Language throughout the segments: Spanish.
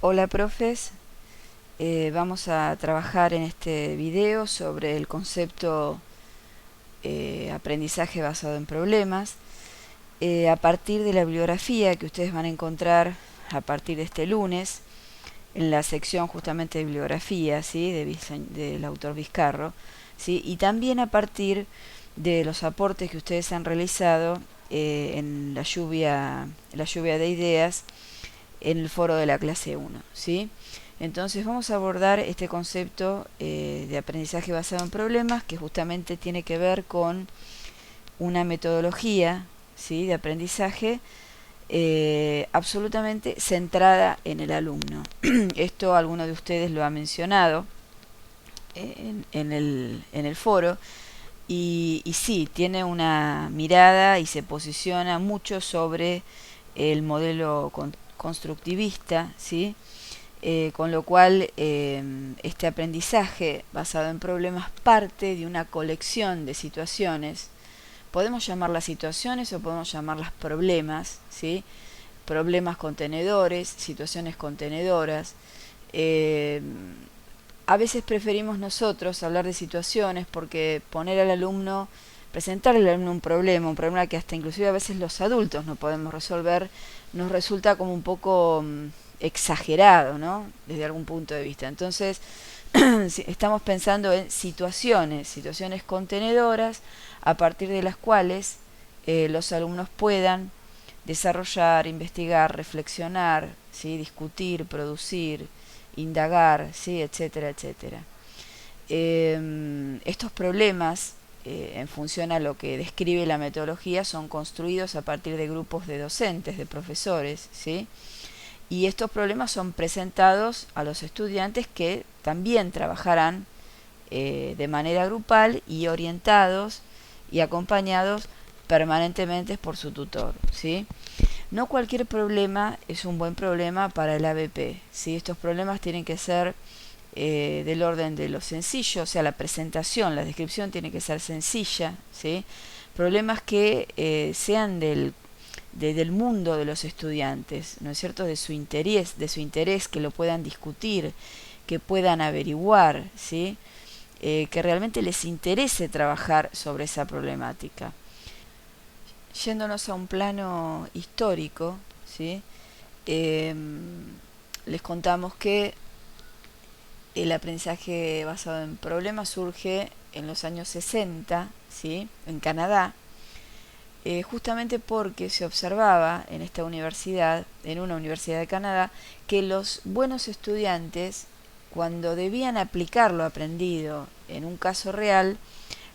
Hola profes, vamos a trabajar en este video sobre el concepto aprendizaje basado en problemas a partir de la bibliografía que ustedes van a encontrar a partir de este lunes en la sección justamente de bibliografía, ¿sí? Del autor Vizcarro, ¿sí? Y también a partir de los aportes que ustedes han realizado en la lluvia de ideas en el foro de la clase 1, ¿sí? Entonces vamos a abordar este concepto de aprendizaje basado en problemas, que justamente tiene que ver con una metodología, ¿sí?, de aprendizaje absolutamente centrada en el alumno. Esto alguno de ustedes lo ha mencionado en el foro, y sí, tiene una mirada y se posiciona mucho sobre el modelo constructivista, ¿sí? Con lo cual este aprendizaje basado en problemas parte de una colección de situaciones. Podemos llamarlas situaciones o podemos llamarlas problemas, ¿sí? Problemas contenedores, situaciones contenedoras. A veces preferimos nosotros hablar de situaciones porque poner al alumno, presentarle al alumno un problema que hasta inclusive a veces los adultos no podemos resolver, nos resulta como un poco exagerado, ¿no? Desde algún punto de vista. Entonces, estamos pensando en situaciones contenedoras a partir de las cuales los alumnos puedan desarrollar, investigar, reflexionar, ¿sí?, discutir, producir, indagar, ¿sí?, etcétera, etcétera. Estos problemas, en función a lo que describe la metodología, son construidos a partir de grupos de docentes, de profesores, ¿sí? Y estos problemas son presentados a los estudiantes, que también trabajarán de manera grupal y orientados y acompañados permanentemente por su tutor, ¿sí? No cualquier problema es un buen problema para el ABP, ¿sí? Estos problemas tienen que ser del orden de lo sencillo, o sea, la presentación, la descripción tiene que ser sencilla, ¿sí? Problemas que sean del mundo de los estudiantes, ¿no es cierto?, de su interés, que lo puedan discutir, que puedan averiguar, ¿sí? Que realmente les interese trabajar sobre esa problemática. Yéndonos a un plano histórico, ¿sí? Eh, Les contamos que el aprendizaje basado en problemas surge en los años 60, ¿sí?, en Canadá, justamente porque se observaba en esta universidad, en una universidad de Canadá, que los buenos estudiantes, cuando debían aplicar lo aprendido en un caso real,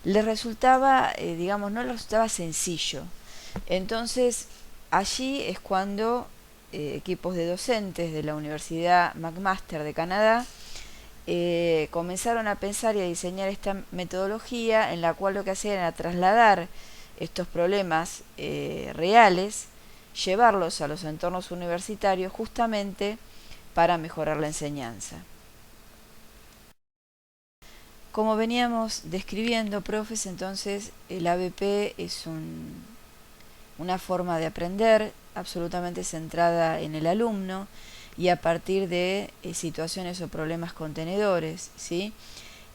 les resultaba, digamos, no les resultaba sencillo. Entonces, allí es cuando equipos de docentes de la Universidad McMaster de Canadá comenzaron a pensar y a diseñar esta metodología, en la cual lo que hacían era trasladar estos problemas reales, llevarlos a los entornos universitarios, justamente para mejorar la enseñanza. Como veníamos describiendo, profes, entonces el ABP es una forma de aprender absolutamente centrada en el alumno y a partir de situaciones o problemas contenedores, ¿sí?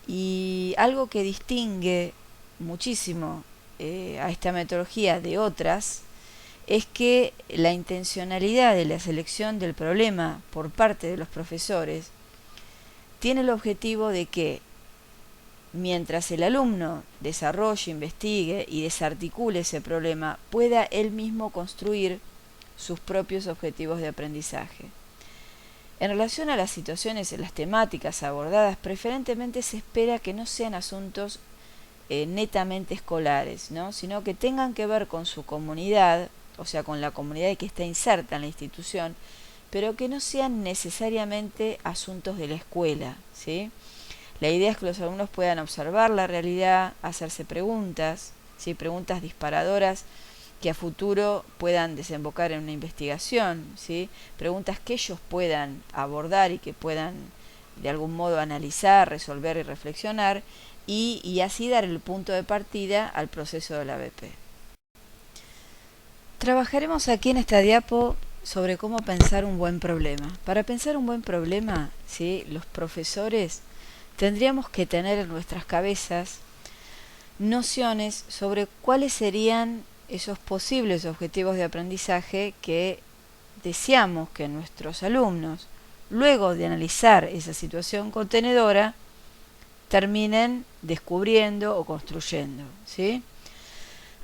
Y algo que distingue muchísimo a esta metodología de otras es que la intencionalidad de la selección del problema por parte de los profesores tiene el objetivo de que, mientras el alumno desarrolle, investigue y desarticule ese problema, pueda él mismo construir sus propios objetivos de aprendizaje. En relación a las situaciones y las temáticas abordadas, preferentemente se espera que no sean asuntos netamente escolares, ¿no?, sino que tengan que ver con su comunidad, o sea, con la comunidad que está inserta en la institución, pero que no sean necesariamente asuntos de la escuela, ¿sí? La idea es que los alumnos puedan observar la realidad, hacerse preguntas, ¿sí?, preguntas disparadoras que a futuro puedan desembocar en una investigación, ¿sí?, preguntas que ellos puedan abordar y que puedan de algún modo analizar, resolver y reflexionar, y así dar el punto de partida al proceso del ABP. Trabajaremos aquí en esta diapo sobre cómo pensar un buen problema. Para pensar un buen problema, ¿sí?, los profesores tendríamos que tener en nuestras cabezas nociones sobre cuáles serían esos posibles objetivos de aprendizaje que deseamos que nuestros alumnos, luego de analizar esa situación contenedora, terminen descubriendo o construyendo, ¿sí?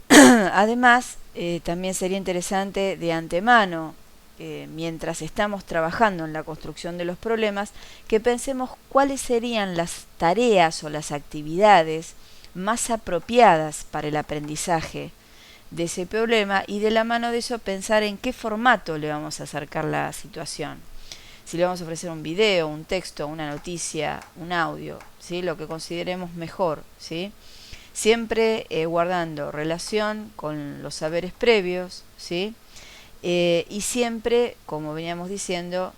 Además, también sería interesante de antemano, mientras estamos trabajando en la construcción de los problemas, que pensemos cuáles serían las tareas o las actividades más apropiadas para el aprendizaje de ese problema, y de la mano de eso pensar en qué formato le vamos a acercar la situación. Si le vamos a ofrecer un video, un texto, una noticia, un audio, ¿sí?, lo que consideremos mejor, ¿sí?, siempre guardando relación con los saberes previos, ¿sí?, y siempre, como veníamos diciendo,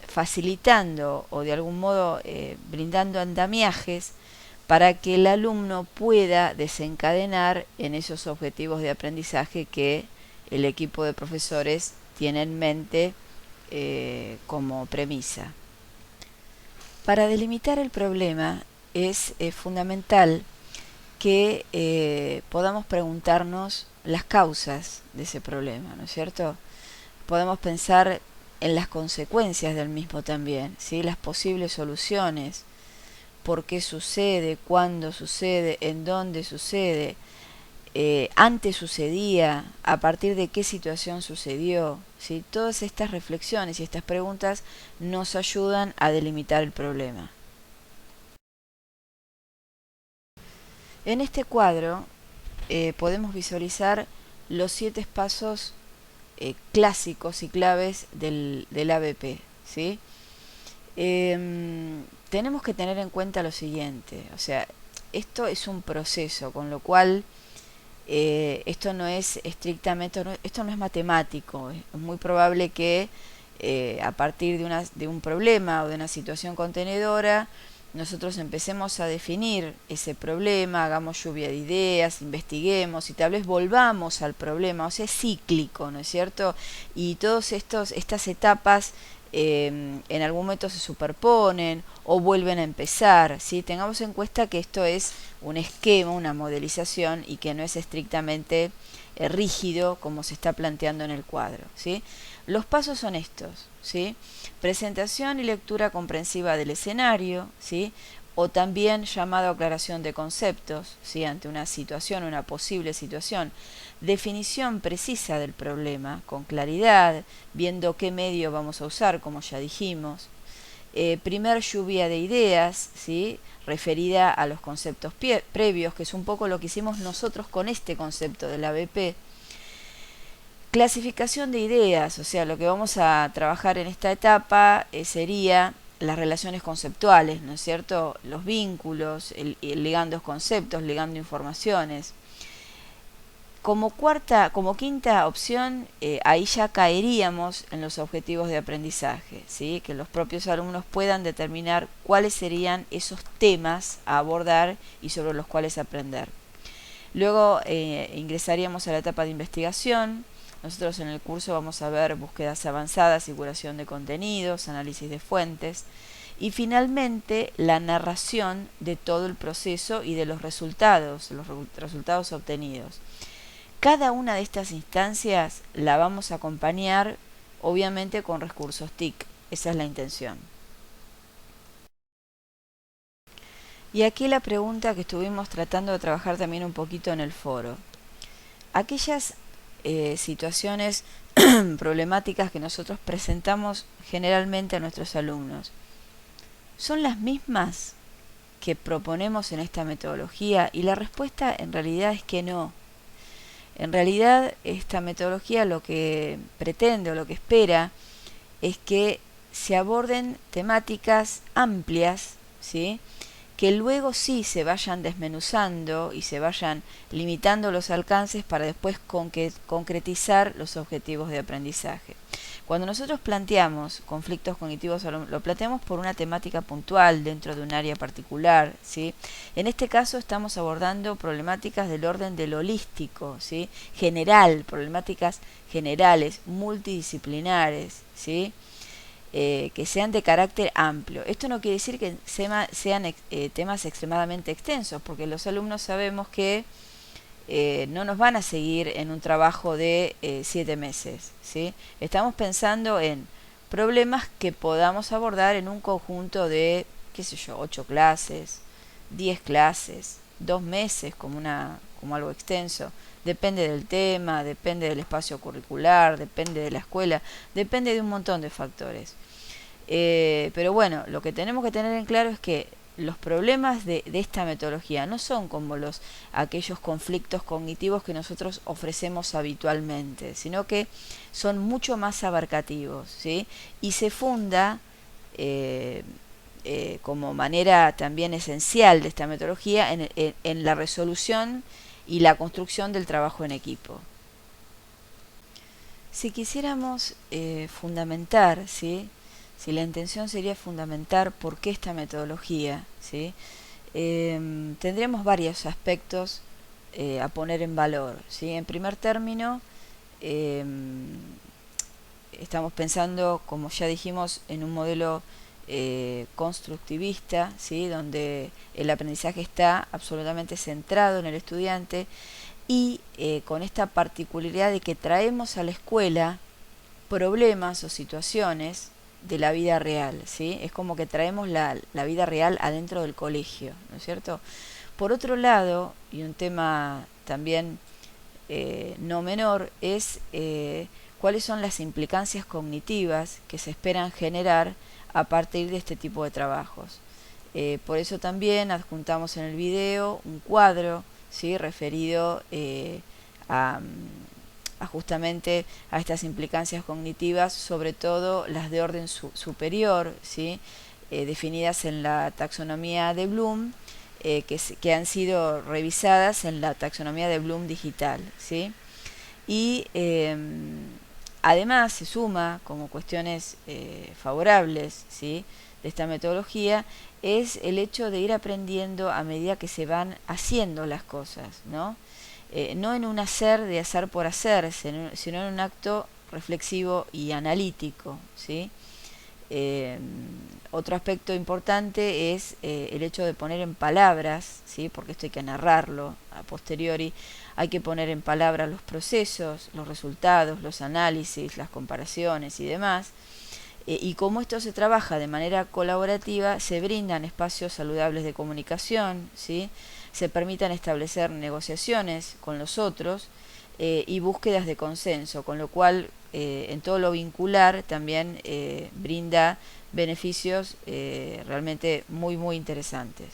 facilitando o de algún modo brindando andamiajes para que el alumno pueda desencadenar en esos objetivos de aprendizaje que el equipo de profesores tiene en mente como premisa. Para delimitar el problema es fundamental que podamos preguntarnos las causas de ese problema, ¿no es cierto? Podemos pensar en las consecuencias del mismo también, ¿sí?, las posibles soluciones, por qué sucede, cuándo sucede, en dónde sucede, antes sucedía, a partir de qué situación sucedió, ¿sí? Todas estas reflexiones y estas preguntas nos ayudan a delimitar el problema. En este cuadro podemos visualizar los 7 pasos clásicos y claves del ABP, ¿sí? Tenemos que tener en cuenta lo siguiente, o sea, esto es un proceso, con lo cual esto no es estrictamente, esto no es matemático. Es muy probable que a partir de un problema o de una situación contenedora nosotros empecemos a definir ese problema, hagamos lluvia de ideas, investiguemos y tal vez volvamos al problema. O sea, es cíclico, ¿no es cierto? Y todas estas etapas en algún momento se superponen o vuelven a empezar, ¿sí? Tengamos en cuenta que esto es un esquema, una modelización, y que no es estrictamente rígido como se está planteando en el cuadro, ¿sí? Los pasos son estos, ¿sí? Presentación y lectura comprensiva del escenario, ¿sí?, o también llamado aclaración de conceptos, ¿sí?, ante una situación, una posible situación. Definición precisa del problema, con claridad, viendo qué medio vamos a usar, como ya dijimos. Primer lluvia de ideas, ¿sí?, referida a los conceptos previos, que es un poco lo que hicimos nosotros con este concepto del ABP. Clasificación de ideas, o sea, lo que vamos a trabajar en esta etapa sería las relaciones conceptuales, ¿no es cierto?, los vínculos, ligando conceptos, ligando informaciones. Como quinta opción, ahí ya caeríamos en los objetivos de aprendizaje, ¿sí?, que los propios alumnos puedan determinar cuáles serían esos temas a abordar y sobre los cuales aprender. Luego ingresaríamos a la etapa de investigación. Nosotros en el curso vamos a ver búsquedas avanzadas y curación de contenidos, análisis de fuentes, y finalmente la narración de todo el proceso y de los resultados obtenidos. Cada una de estas instancias la vamos a acompañar obviamente con recursos TIC, esa es la intención. Y aquí la pregunta que estuvimos tratando de trabajar también un poquito en el foro. Aquellas situaciones problemáticas que nosotros presentamos generalmente a nuestros alumnos, ¿son las mismas que proponemos en esta metodología? Y la respuesta en realidad es que no. En realidad esta metodología lo que pretende o lo que espera es que se aborden temáticas amplias, ¿sí?, que luego sí se vayan desmenuzando y se vayan limitando los alcances para después concretizar los objetivos de aprendizaje. Cuando nosotros planteamos conflictos cognitivos, lo planteamos por una temática puntual dentro de un área particular, ¿sí? En este caso estamos abordando problemáticas del orden del holístico, ¿sí? General, problemáticas generales, multidisciplinares, ¿sí? Que sean de carácter amplio. Esto no quiere decir que sean temas extremadamente extensos, porque los alumnos sabemos que no nos van a seguir en un trabajo de 7 meses, ¿sí? Estamos pensando en problemas que podamos abordar en un conjunto de, qué sé yo, 8 clases, 10 clases, 2 meses como algo extenso. Depende del tema, depende del espacio curricular, depende de la escuela, depende de un montón de factores. Pero bueno, lo que tenemos que tener en claro es que los problemas de esta metodología no son como aquellos conflictos cognitivos que nosotros ofrecemos habitualmente, sino que son mucho más abarcativos, ¿sí? Y se funda como manera también esencial de esta metodología en la resolución y la construcción del trabajo en equipo. Si quisiéramos fundamentar, ¿sí? Si la intención sería fundamentar por qué esta metodología, ¿sí? Tendríamos varios aspectos a poner en valor, ¿sí? En primer término, estamos pensando, como ya dijimos, en un modelo constructivista, ¿sí? Donde el aprendizaje está absolutamente centrado en el estudiante y con esta particularidad de que traemos a la escuela problemas o situaciones de la vida real, ¿sí? Es como que traemos la vida real adentro del colegio, ¿no es cierto? Por otro lado, y un tema también no menor, es cuáles son las implicancias cognitivas que se esperan generar a partir de este tipo de trabajos. Por eso también adjuntamos en el video un cuadro, ¿sí? Referido a justamente a estas implicancias cognitivas, sobre todo las de orden superior, ¿sí? Definidas en la taxonomía de Bloom, que han sido revisadas en la taxonomía de Bloom digital, ¿sí? Y además se suma como cuestiones favorables, ¿sí? De esta metodología es el hecho de ir aprendiendo a medida que se van haciendo las cosas, ¿no? No en un hacer de hacer por hacer, sino en un acto reflexivo y analítico, ¿sí? Otro aspecto importante es el hecho de poner en palabras, ¿sí? Porque esto hay que narrarlo a posteriori, hay que poner en palabras los procesos, los resultados, los análisis, las comparaciones y demás. Y como esto se trabaja de manera colaborativa, se brindan espacios saludables de comunicación, ¿sí? Se permitan establecer negociaciones con los otros y búsquedas de consenso, con lo cual en todo lo vincular también brinda beneficios realmente muy muy interesantes.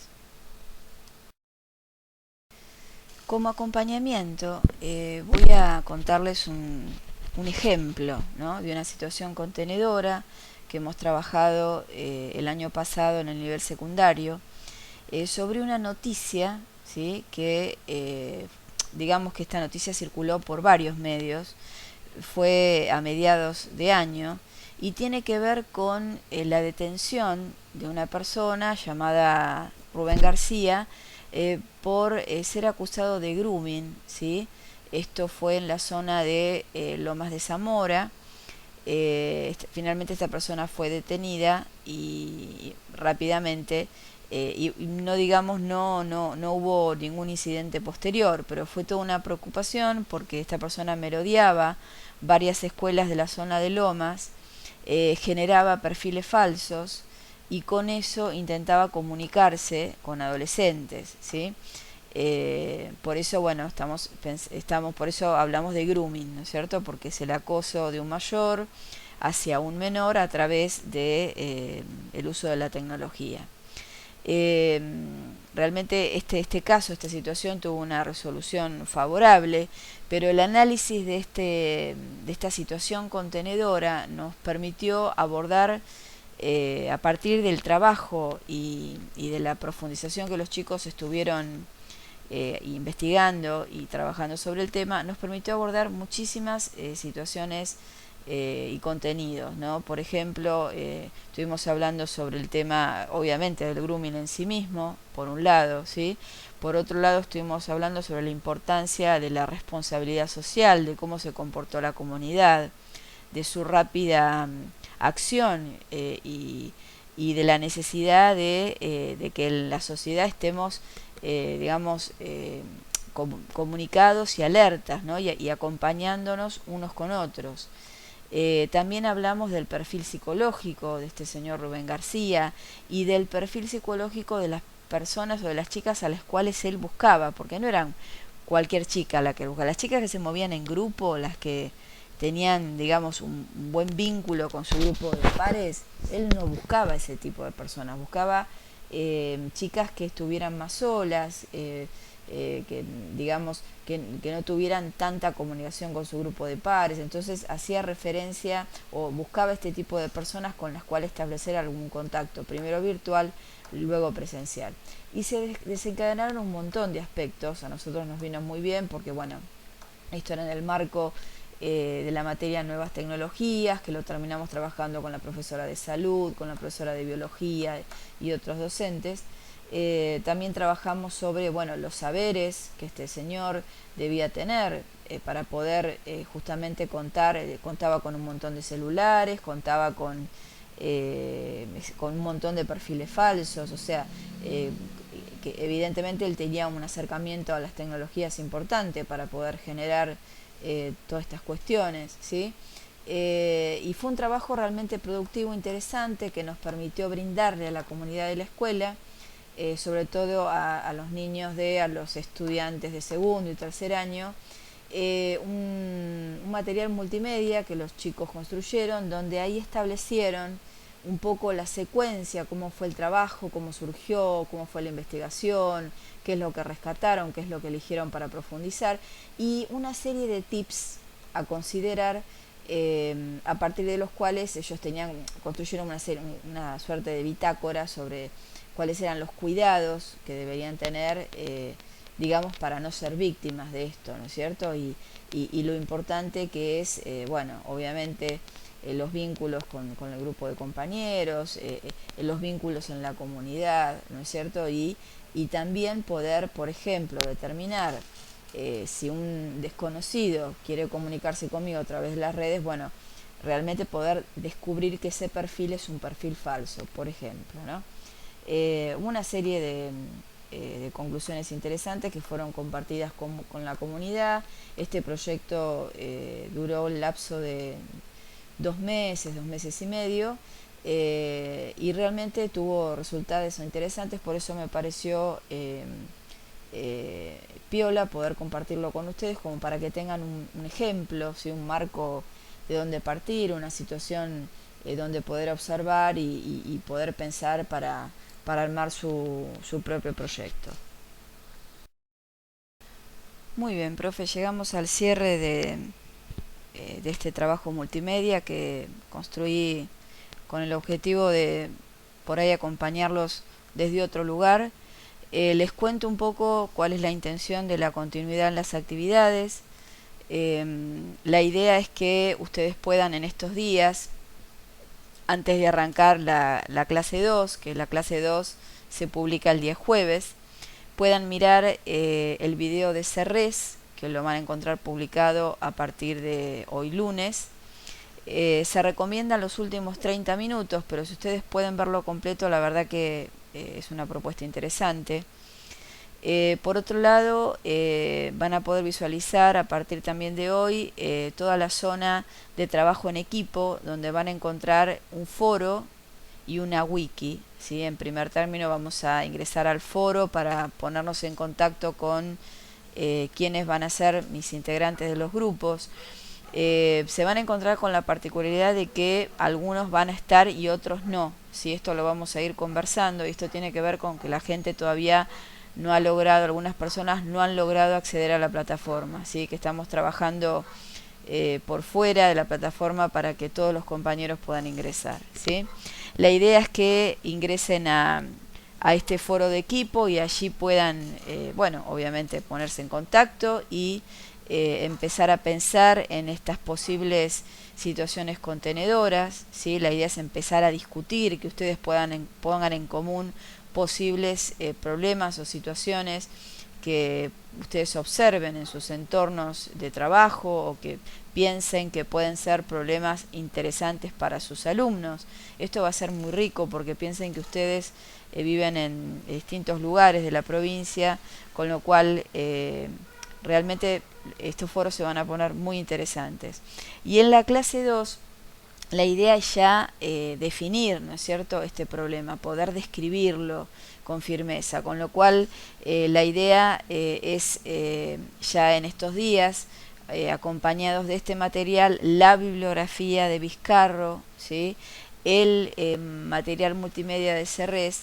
Como acompañamiento voy a contarles un ejemplo, ¿no? De una situación contenedora que hemos trabajado el año pasado en el nivel secundario sobre una noticia, ¿sí? Que digamos que esta noticia circuló por varios medios, fue a mediados de año y tiene que ver con la detención de una persona llamada Rubén García por ser acusado de grooming, ¿sí? Esto fue en la zona de Lomas de Zamora. Finalmente esta persona fue detenida y rápidamente y no digamos no hubo ningún incidente posterior, pero fue toda una preocupación porque esta persona merodeaba varias escuelas de la zona de Lomas, generaba perfiles falsos y con eso intentaba comunicarse con adolescentes, ¿sí? Por eso, bueno, por eso hablamos de grooming, ¿no es cierto? Porque es el acoso de un mayor hacia un menor a través de el uso de la tecnología. Realmente este caso, esta situación tuvo una resolución favorable, pero el análisis de esta situación contenedora nos permitió abordar a partir del trabajo y de la profundización que los chicos estuvieron investigando y trabajando sobre el tema, nos permitió abordar muchísimas situaciones y contenidos, ¿no? Por ejemplo, estuvimos hablando sobre el tema, obviamente, del grooming en sí mismo, por un lado, ¿sí? Por otro lado, estuvimos hablando sobre la importancia de la responsabilidad social, de cómo se comportó la comunidad, de su rápida acción y de la necesidad de que en la sociedad estemos, digamos, comunicados y alertas, ¿no? y acompañándonos unos con otros. También hablamos del perfil psicológico de este señor Rubén García y del perfil psicológico de las personas o de las chicas a las cuales él buscaba, porque no eran cualquier chica la que él buscaba, las chicas que se movían en grupo, las que tenían, digamos, un buen vínculo con su grupo de pares, él no buscaba ese tipo de personas, buscaba chicas que estuvieran más solas, que digamos que no tuvieran tanta comunicación con su grupo de pares, entonces hacía referencia o buscaba este tipo de personas con las cuales establecer algún contacto, primero virtual, luego presencial. Y se desencadenaron un montón de aspectos, a nosotros nos vino muy bien porque bueno, esto era en el marco de la materia Nuevas Tecnologías, que lo terminamos trabajando con la profesora de salud, con la profesora de biología y otros docentes. También trabajamos sobre bueno, los saberes que este señor debía tener para poder justamente contar, contaba con un montón de celulares, contaba con un montón de perfiles falsos, o sea, que evidentemente él tenía un acercamiento a las tecnologías importante para poder generar todas estas cuestiones, ¿sí? Y fue un trabajo realmente productivo, interesante, que nos permitió brindarle a la comunidad de la escuela, sobre todo a los niños a los estudiantes de segundo y tercer año, un material multimedia que los chicos construyeron, donde ahí establecieron un poco la secuencia, cómo fue el trabajo, cómo surgió, cómo fue la investigación, qué es lo que rescataron, qué es lo que eligieron para profundizar, y una serie de tips a considerar a partir de los cuales ellos construyeron una suerte de bitácora sobre cuáles eran los cuidados que deberían tener, digamos, para no ser víctimas de esto, ¿no es cierto? Y lo importante que es, bueno, obviamente los vínculos con el grupo de compañeros, los vínculos en la comunidad, ¿no es cierto? Y también poder, por ejemplo, determinar si un desconocido quiere comunicarse conmigo a través de las redes, bueno, realmente poder descubrir que ese perfil es un perfil falso, por ejemplo, ¿no? Una serie de conclusiones interesantes que fueron compartidas con la comunidad. Este proyecto duró el lapso de 2 meses y medio, y realmente tuvo resultados interesantes, por eso me pareció piola poder compartirlo con ustedes, como para que tengan un ejemplo, ¿sí? Un marco de donde partir, una situación donde poder observar y poder pensar para armar su propio proyecto. Muy bien, profe, llegamos al cierre de este trabajo multimedia que construí con el objetivo de por ahí acompañarlos desde otro lugar. Les cuento un poco cuál es la intención de la continuidad en las actividades. La idea es que ustedes puedan en estos días, antes de arrancar la clase 2, que la clase 2 se publica el día jueves, puedan mirar el video de CERRES, que lo van a encontrar publicado a partir de hoy lunes. Se recomiendan los últimos 30 minutos, pero si ustedes pueden verlo completo, la verdad que es una propuesta interesante. Por otro lado, van a poder visualizar a partir también de hoy toda la zona de trabajo en equipo, donde van a encontrar un foro y una wiki, ¿sí? En primer término vamos a ingresar al foro para ponernos en contacto con quienes van a ser mis integrantes de los grupos. Se van a encontrar con la particularidad de que algunos van a estar y otros no, ¿sí? Esto lo vamos a ir conversando, y esto tiene que ver con que la gente todavía no ha logrado, algunas personas no han logrado acceder a la plataforma, ¿sí? Que estamos trabajando por fuera de la plataforma para que todos los compañeros puedan ingresar, ¿sí? La idea es que ingresen a este foro de equipo y allí puedan, bueno, obviamente ponerse en contacto y empezar a pensar en estas posibles situaciones contenedoras, ¿sí? La idea es empezar a discutir, que ustedes pongan en común posibles problemas o situaciones que ustedes observen en sus entornos de trabajo o que piensen que pueden ser problemas interesantes para sus alumnos. Esto va a ser muy rico porque piensen que ustedes viven en distintos lugares de la provincia, con lo cual realmente estos foros se van a poner muy interesantes. Y en la clase 2 la idea es ya definir, ¿no es cierto?, este problema, poder describirlo con firmeza, con lo cual la idea es ya en estos días, acompañados de este material, la bibliografía de Vizcarro, ¿sí?, el material multimedia de Serres,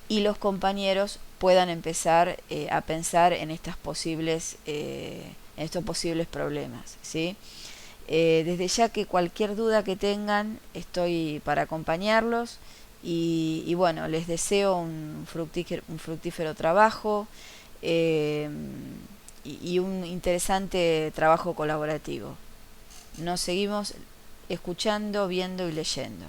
y los compañeros puedan empezar a pensar en estos posibles problemas, ¿sí? Desde ya que cualquier duda que tengan, estoy para acompañarlos y bueno, les deseo un fructífero trabajo eh, y un interesante trabajo colaborativo. Nos seguimos escuchando, viendo y leyendo.